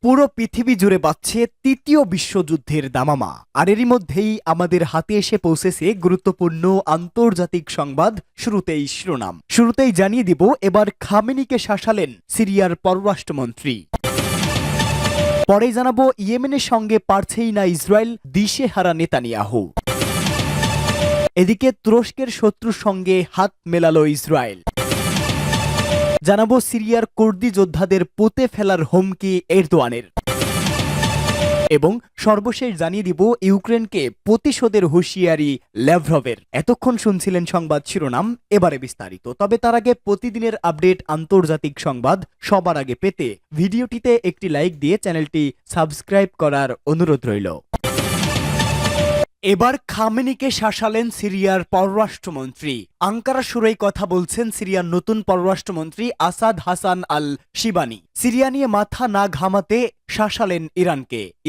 পুরো পৃথিবী জুড়ে বাজছে তৃতীয় বিশ্বযুদ্ধের দামামা। আর এরই মধ্যেই আমাদের হাতে এসে পৌঁছেছে গুরুত্বপূর্ণ আন্তর্জাতিক সংবাদ। শুরুতেই জানিয়ে দিব, এবার খামেনিকে শাসালেন সিরিয়ার পররাষ্ট্রমন্ত্রী। পরেই জানাবো, ইয়েমেনের সঙ্গে পারছেই না ইসরায়েল, দিশেহারা নেতানিয়াহু। এদিকে তুরস্কের শত্রুর সঙ্গে হাত মেলালো ইসরায়েল। জানাবো, সিরিয়ার কুর্দি যোদ্ধাদের পুঁতে ফেলার হুমকি এরদোয়ানের। এবং সর্বশেষ জানিয়ে দিব, ইউক্রেনকে প্রতিশোধের হুঁশিয়ারি ল্যাভরভের। এতক্ষণ শুনছিলেন সংবাদ শিরোনাম, এবারে বিস্তারিত। তবে তার আগে প্রতিদিনের আপডেট আন্তর্জাতিক সংবাদ সবার আগে পেতে ভিডিওটিতে একটি লাইক দিয়ে চ্যানেলটি সাবস্ক্রাইব করার অনুরোধ রইল। এবার খামেনিকে শাসালেন সিরিয়ার পররাষ্ট্রমন্ত্রী। আঙ্কারা সুরেই কথা বলছেন সিরিয়ার নতুন পররাষ্ট্রমন্ত্রী আসাদ হাসান আল শিবানি। সিরিয়া নিয়ে মাথা না ঘামাতে শাসালেন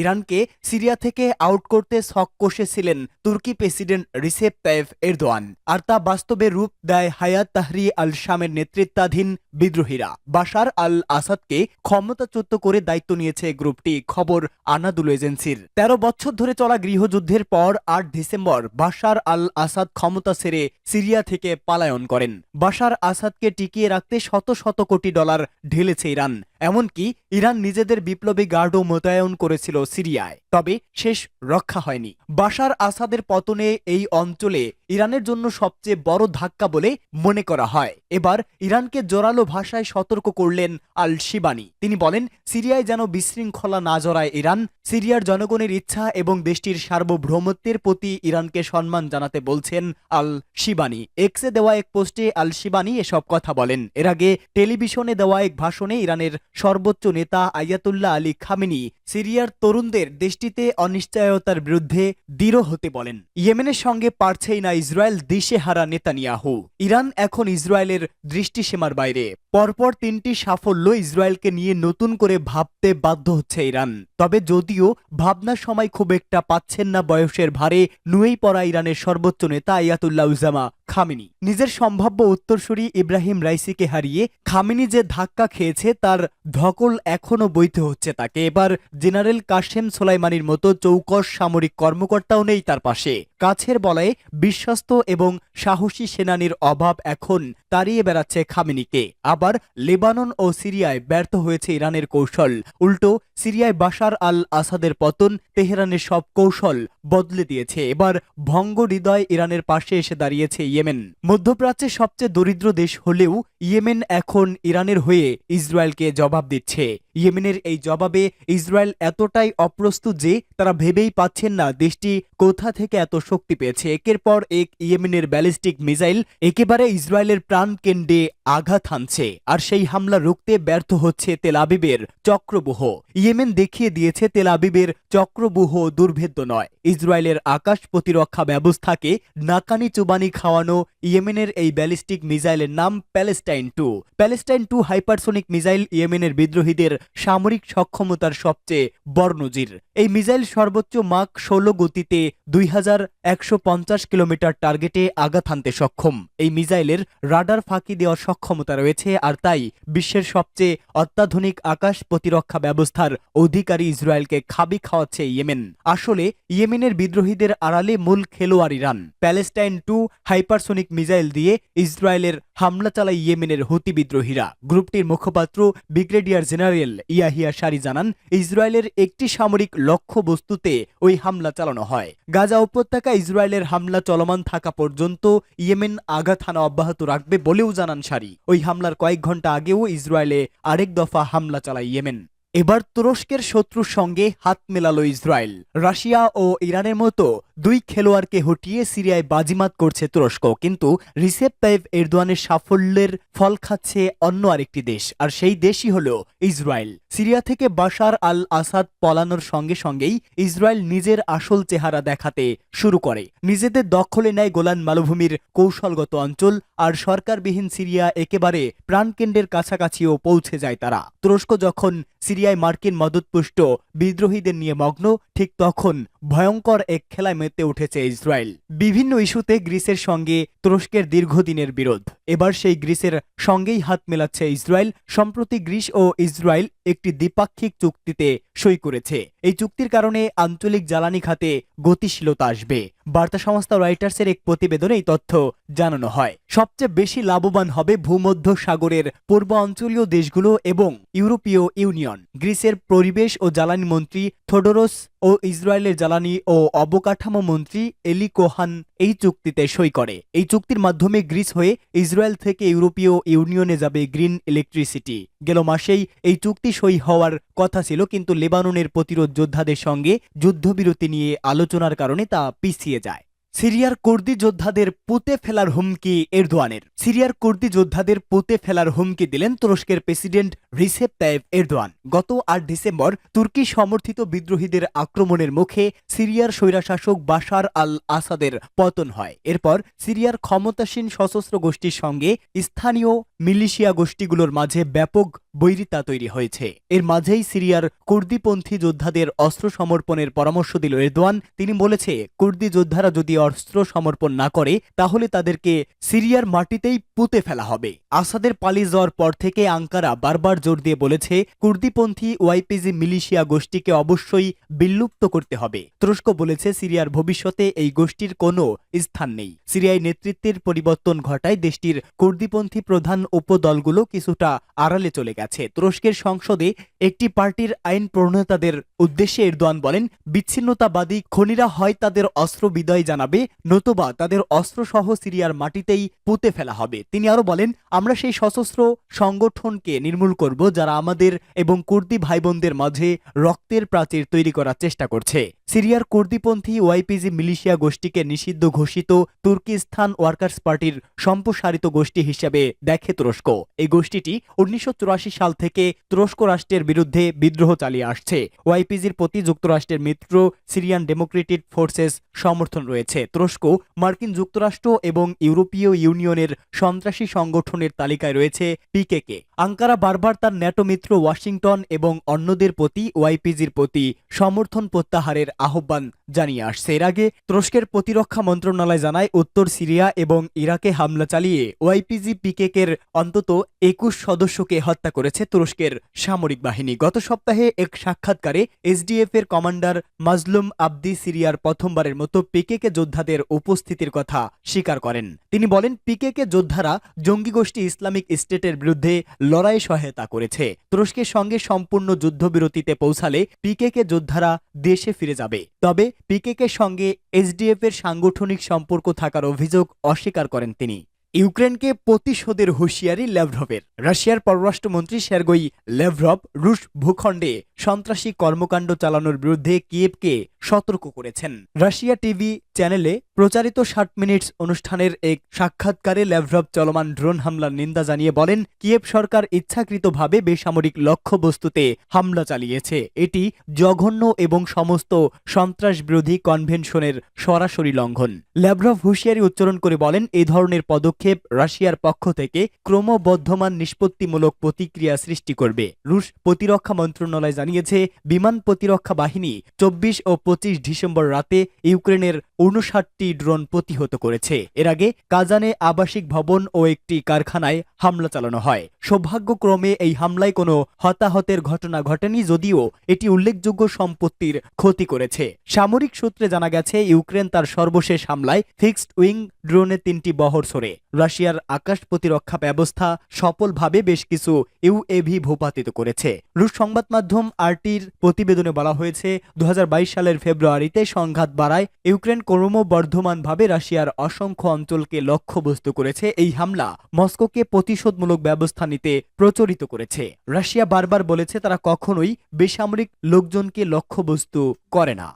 ইরানকে সিরিয়া থেকে আউট করতে ছক কষেছিলেন তুর্কি প্রেসিডেন্ট রিসেপ তাইয়েপ এরদোয়ান। আর তা বাস্তবে রূপ দেয় হায়াত তাহরি আল শামের নেতৃত্বাধীন বিদ্রোহীরা। বাশার আল আসাদকে ক্ষমতাচ্যুত করে দায়িত্ব নিয়েছে গ্রুপটি, খবর আনাদুলু এজেন্সির। ১৩ বছর ধরে চলা গৃহযুদ্ধের পর ৮ ডিসেম্বর বাশার আল আসাদ ক্ষমতা ছেড়ে সিরিয়া থেকে পলায়ন করেন। বাশার আসাদকে টিকিয়ে রাখতে শত শত কোটি ডলার ঢেলেছে ইরান। এমনকি ইরান নিজেদের বিপ্লবী গার্ডও মোতায়েন করেছিল সিরিয়ায়, তবে শেষ রক্ষা হয়নি। বাশার আসাদের পতনে এই অঞ্চলে ইরানের জন্য সবচেয়ে বড় ধাক্কা বলে মনে করা হয়। এবার ইরানকে জোরালো ভাষায় সতর্ক করলেন আল শিবানি। তিনি বলেন, সিরিয়ায় যেন বিশৃঙ্খলা না জড়ায় ইরান। সিরিয়ার জনগণের ইচ্ছা এবং দেশটির সার্বভৌমত্বের প্রতি ইরানকে সম্মান জানাতে বলছেন আল শিবানি। এক্সে দেওয়া এক পোস্টে আল শিবানি এসব কথা বলেন। এর আগে টেলিভিশনে দেওয়া এক ভাষণে ইরানের সর্বোচ্চ নেতা আয়াতুল্লাহ আলী খামেনি সিরিয়ার তরুণদের দেশটিতে অনিশ্চয়তার বিরুদ্ধে দৃঢ় হতে বলেন। ইয়েমেনের সঙ্গে পারছেই না ইসরায়েল, দিশেহারা নেতানিয়াহু। ইরান এখন ইসরায়েলের দৃষ্টিসীমার বাইরে। পরপর ৩টি সাফল্য ইসরায়েলকে নিয়ে নতুন করে ভাবতে বাধ্য হচ্ছে ইরান। তবে যদিও ভাবনার সময় খুব একটা পাচ্ছেন না বয়সের ভারে নুয়েই পড়া ইরানের সর্বোচ্চ নেতা আয়াতুল্লাহ উজামা খামেনি। নিজের সম্ভাব্য উত্তরসূরি ইব্রাহিম রাইসিকে হারিয়ে খামেনি যে ধাক্কা খেয়েছে তার ধকল এখনো বইতে হচ্ছে তাকে। এবার জেনারেল কাশেম সোলাইমানির মতো চৌকস সামরিক কর্মকর্তাও নেই তার পাশে। কাছের বলায় বিশ্বস্ত এবং সাহসী সেনানীর অভাব এখন তাড়িয়ে বেড়াচ্ছে খামেনিকে। আবার লেবানন ও সিরিয়ায় ব্যর্থ হয়েছে ইরানের কৌশল। উল্টো সিরিয়ায় বাশার আল আসাদের পতন তেহরানের সব কৌশল বদলে দিয়েছে। এবার ভঙ্গ হৃদয় ইরানের পাশে এসে দাঁড়িয়েছে ইয়েমেন। মধ্যপ্রাচ্যের সবচেয়ে দরিদ্র দেশ হলেও ইয়েমেন এখন ইরানের হয়ে ইসরায়েলকে জবাব দিচ্ছে। ইয়েমেনের এই জবাবে ইসরায়েল এতটাই অপ্রস্তুত যে তারা ভেবেই পাচ্ছেন না দেশটি কোথা থেকে এত শক্তি পেয়েছে। একের পর এক ইয়েমেনের ব্যালিস্টিক মিসাইল একেবারে ইসরায়েলের প্রাণকেন্দ্রে আঘাত হানছে। আর সেই হামলা রুখতে ব্যর্থ হচ্ছে তেল আবিবের চক্রব্যূহ। ইয়েমেন দেখিয়ে দিয়েছে তেল আবিবের চক্রব্যূহ দুর্ভেদ্য নয়। ইসরায়েলের আকাশ প্রতিরক্ষা ব্যবস্থাকে নাকানি চুবানি খাওয়ানো ইয়েমেনের এই ব্যালিস্টিক মিসাইলের নাম প্যালেস্টাইন 2 হাইপারসোনিক মিসাইল ইয়েমেনের বিদ্রোহীদের সামরিক সক্ষমতার সবচেয়ে বড় নজির। এই মিসাইল সর্বোচ্চ মাক 16 গতিতে 2150 কিলোমিটার টার্গেটে আঘাত হানতে সক্ষম। এই মিসাইলের রাডার ফাঁকি দেওয়ার সক্ষমতা রয়েছে, আর তাই বিশ্বের সবচেয়ে অত্যাধুনিক আকাশ প্রতিরক্ষা ব্যবস্থার অধিকারী ইসরায়েলকে খাবি খাওয়াচ্ছে ইয়েমেন। আসলে ইয়েমেনের বিদ্রোহীদের আড়ালে মূল খেলোয়াড় ইরান। প্যালেস্টাইন 2 হাইপারসোনিক মিসাইল দিয়ে ইসরায়েলের হামলা চালায় ইয়েমেনের হুতি বিদ্রোহীরা। গ্রুপটির মুখপাত্র ব্রিগেডিয়ার জেনারেল ইয়াহিয়া সারি জানান, ইসরায়েলের একটি সামরিক লক্ষ্যবস্তুতে ওই হামলা চালানো হয়। গাজা উপত্যকা ইসরায়েলের হামলা চলমান থাকা পর্যন্ত ইয়েমেন আঘাত হানা অব্যাহত রাখবে বলেও জানান সারি। ওই হামলার কয়েক ঘন্টা আগেও ইসরায়েলে আরেক দফা হামলা চালায় ইয়েমেন। এবার তুরস্কের শত্রুর সঙ্গে হাত মেলালো ইসরায়েল। রাশিয়া ও ইরানের মতো দুই খেলোয়াড়কে হটিয়ে সিরিয়ায় বাজিমাত করছে তুরস্ক। কিন্তু রিসেপ তাইয়েপ এরদোয়ানের সাফল্যের ফল খাচ্ছে অন্য আরেকটি দেশ, আর সেই দেশই হলো ইসরায়েল। সিরিয়া থেকে বাশার আল আসাদ পলানোর সঙ্গে সঙ্গেই ইসরায়েল নিজের আসল চেহারা দেখাতে শুরু করে। নিজেদের দখলে নেয় গোলান মালভূমির কৌশলগত অঞ্চল, আর সরকারবিহীন সিরিয়া একেবারে প্রাণকেন্দ্রের কাছাকাছিও পৌঁছে যায় তারা। তুরস্ক যখন সিরিয়ায় মার্কিন মদতপুষ্ট বিদ্রোহীদের নিয়ে মগ্ন, ঠিক তখন ভয়ঙ্কর এক খেলায় মেতে উঠেছে ইসরায়েল। বিভিন্ন ইস্যুতে গ্রিসের সঙ্গে তুরস্কের দীর্ঘদিনের বিরোধ, এবার সেই গ্রিসের সঙ্গেই হাত মেলাচ্ছে ইসরায়েল। সম্প্রতি গ্রিস ও ইসরায়েল একটি দ্বিপাক্ষিক চুক্তিতে সই করেছে। এই চুক্তির কারণে আঞ্চলিক জ্বালানি খাতে গতিশীলতা আসবে। বার্তা সংস্থা রয়টার্সের এক প্রতিবেদনে এই তথ্য জানানো হয়। সবচেয়ে বেশি লাভবান হবে ভূমধ্য সাগরের পূর্বাঞ্চলীয় দেশগুলো এবং ইউরোপীয় ইউনিয়ন। গ্রিসের পরিবেশ ও জ্বালানি মন্ত্রী থোডোরস ও ইসরায়েলের জ্বালানি ও অবকাঠামো মন্ত্রী এলি কোহান এই চুক্তিতে সই করে। এই চুক্তির মাধ্যমে গ্রিস হয়ে ইসরায়েল থেকে ইউরোপীয় ইউনিয়নে যাবে গ্রিন ইলেকট্রিসিটি। গেল মাসেই এই চুক্তি সই হওয়ার কথা ছিল, কিন্তু লেবাননের প্রতিরোধ যোদ্ধাদের সঙ্গে যুদ্ধবিরতি নিয়ে আলোচনার কারণে তা পিছিয়ে যায়। সিরিয়ার কুর্দি যোদ্ধাদের পুঁতে ফেলার হুমকি এরদোয়ানের। সিরিয়ার কুর্দি যোদ্ধাদের পুঁতে ফেলার হুমকি দিলেন তুরস্কের প্রেসিডেন্ট রিসেপ তাইপ এরদোয়ান। গত ৮ ডিসেম্বর তুর্কি সমর্থিত বিদ্রোহীদের আক্রমণের মুখে সিরিয়ার স্বৈরশাসক বাশার আল আসাদের পতন হয়। এরপর সিরিয়ার ক্ষমতাসীন সশস্ত্র গোষ্ঠীর সঙ্গে স্থানীয় মিলিশিয়া গোষ্ঠীগুলোর মাঝে ব্যাপক বৈরিতা তৈরি হয়েছে। এর মাঝেই সিরিয়ার কুর্দিপন্থী যোদ্ধাদের অস্ত্র সমর্পণের পরামর্শ দিল এরদোয়ান। তিনি বলেছে, কুর্দি যোদ্ধারা যদি অস্ত্র সমর্পণ না করে তাহলে তাদেরকে সিরিয়ার মাটিতেই পুঁতে ফেলা হবে। আসাদের পালিয়ে যাওয়ার পর থেকে আঙ্কারা বারবার জোর দিয়ে বলেছে, কুর্দিপন্থী ওয়াইপিজি মিলিশিয়া গোষ্ঠীকে অবশ্যই বিলুপ্ত করতে হবে। তুরস্ক বলেছে, সিরিয়ার ভবিষ্যতে এই গোষ্ঠীর কোনো স্থান নেই। সিরিয়ায় নেতৃত্বের পরিবর্তন ঘটায় দেশটির কুর্দিপন্থী প্রধান উপদলগুলো কিছুটা আড়ালে চলে গেছে। তুরস্কের সংসদে একটি পার্টির আইন প্রণেতাদের উদ্দেশ্যে এরদোয়ান বলেন, বিচ্ছিন্নতাবাদী খনিরা হয় তাদের অস্ত্র বিদায় জানাবে, নতুবা তাদের অস্ত্রসহ সিরিয়ার মাটিতেই পুঁতে ফেলা হবে। তিনি আরো বলেন, আমরা সেই সশস্ত্র সংগঠনকে নির্মূল করব যারা আমাদের এবং কুর্দি ভাইবোনদের মাঝে রক্তের প্রাচীর তৈরি করার চেষ্টা করছে। সিরিয়ার কুর্দিপন্থী ওয়াইপিজি মিলিশিয়া গোষ্ঠীকে নিষিদ্ধ ঘোষিত তুর্কিস্তান ওয়ার্কার্স পার্টির সম্প্রসারিত গোষ্ঠী হিসেবে দেখে তুরস্ক। এই গোষ্ঠীটি 1984 সাল থেকে তুরস্ক রাষ্ট্রের বিরুদ্ধে বিদ্রোহ চালিয়ে আসছে। ওয়াইপিজির প্রতি যুক্তরাষ্ট্রের মিত্র সিরিয়ান ডেমোক্রেটিক ফোর্সেস সমর্থন রয়েছে। তুরস্ক মার্কিন যুক্তরাষ্ট্র এবং ইউরোপীয় ইউনিয়নের সন্ত্রাসী সংগঠনের তালিকায় রয়েছে পিকেকে। আঙ্কারা বারবার তার ন্যাটো মিত্র ওয়াশিংটন এবং অন্যদের প্রতি ওয়াইপিজির প্রতি সমর্থন প্রত্যাহারের আহ্বান জানিয়ে আসছে। এর আগে তুরস্কের প্রতিরক্ষা মন্ত্রণালয় জানায়, উত্তর সিরিয়া এবং ইরাকে হামলা চালিয়ে ওয়াইপিজি পিকেকের অন্তত 21 সদস্যকে হত্যা করেছে তুরস্কের সামরিক বাহিনী। গত সপ্তাহে এক সাক্ষাৎকারে এসডিএফ এর কমান্ডার মাজলুম আবদি সিরিয়ার প্রথমবারের মতো পিকেকে যোদ্ধাদের উপস্থিতির কথা স্বীকার করেন। তিনি বলেন, পিকেকে যোদ্ধারা জঙ্গি গোষ্ঠী ইসলামিক স্টেটের বিরুদ্ধে লড়াইয়ে সহায়তা করেছে। তুরস্কের সঙ্গে সম্পূর্ণ যুদ্ধবিরতিতে পৌঁছালে পিকেকে যোদ্ধারা দেশে ফিরে যাবে। তবে পিকেকের সঙ্গে এসডিএফ এর সাংগঠনিক সম্পর্ক থাকার অভিযোগ অস্বীকার করেন তিনি। ইউক্রেনকে প্রতিশোধের হুঁশিয়ারি ল্যাভরভের। রাশিয়ার পররাষ্ট্রমন্ত্রী সের্গেই ল্যাভরভ রুশ ভূখণ্ডে সন্ত্রাসী কর্মকাণ্ড চালানোর বিরুদ্ধে কিয়েভকে সতর্ক করেছেন। রাশিয়া টিভি চ্যানেলে প্রচারিত 60 মিনিটস অনুষ্ঠানের এক সাক্ষাৎকারে ল্যাভরভ চলমান ড্রোন হামলার নিন্দা জানিয়ে বলেন, কিয়েভ সরকার ইচ্ছাকৃতভাবে বেসামরিক লক্ষ্যবস্তুতে হামলা চালিয়েছে। এটি জঘন্য এবং সমস্ত সন্ত্রাস বিরোধী কনভেনশনের সরাসরি লঙ্ঘন। ল্যাভরভ হুঁশিয়ারি উচ্চারণ করে বলেন, এই ধরনের পদক্ষেপ রাশিয়ার পক্ষ থেকে ক্রমবর্ধমান নিষ্পত্তিমূলক প্রতিক্রিয়া সৃষ্টি করবে। রুশ প্রতিরক্ষা মন্ত্রণালয় জানিয়েছে, বিমান প্রতিরক্ষা বাহিনী 24 ও 25 ডিসেম্বর রাতে ইউক্রেনের 59টি ড্রোন প্রতিহত করেছে। এর আগে কাজানে আবাসিক ভবন ও একটি কারখানায় হামলা চালানো হয়। সৌভাগ্যক্রমে এই হামলায় কোনো হতাহতের ঘটনা ঘটেনি, যদিও এটি উল্লেখযোগ্য সম্পত্তির ক্ষতি করেছে। সামরিক সূত্রে জানা গেছে, ইউক্রেন তার সর্বশেষ হামলায় ফিক্সড উইং ড্রোনে 3টি বহর ছোড়ে। রাশিয়ার আকাশ প্রতিরক্ষা ব্যবস্থা সফলভাবে বেশ কিছু ইউএভি ভূপাতিত করেছে। রুশ সংবাদ মাধ্যম আরটির প্রতিবেদনে বলা হয়েছে, 2022 সালের ফেব্রুয়ারিতে সংঘাত বাড়ায় ইউক্রেন ক্রমবর্ধমানভাবে রাশিয়ার অসংখ্য অঞ্চলকে লক্ষ্যবস্তু করেছে। এই হামলা মস্কোকে প্রতিশোধমূলক ব্যবস্থা নিতে প্রচলিত করেছে। রাশিয়া বারবার বলেছে, তারা কখনোই বেসামরিক লোকজনকে লক্ষ্যবস্তু করে না।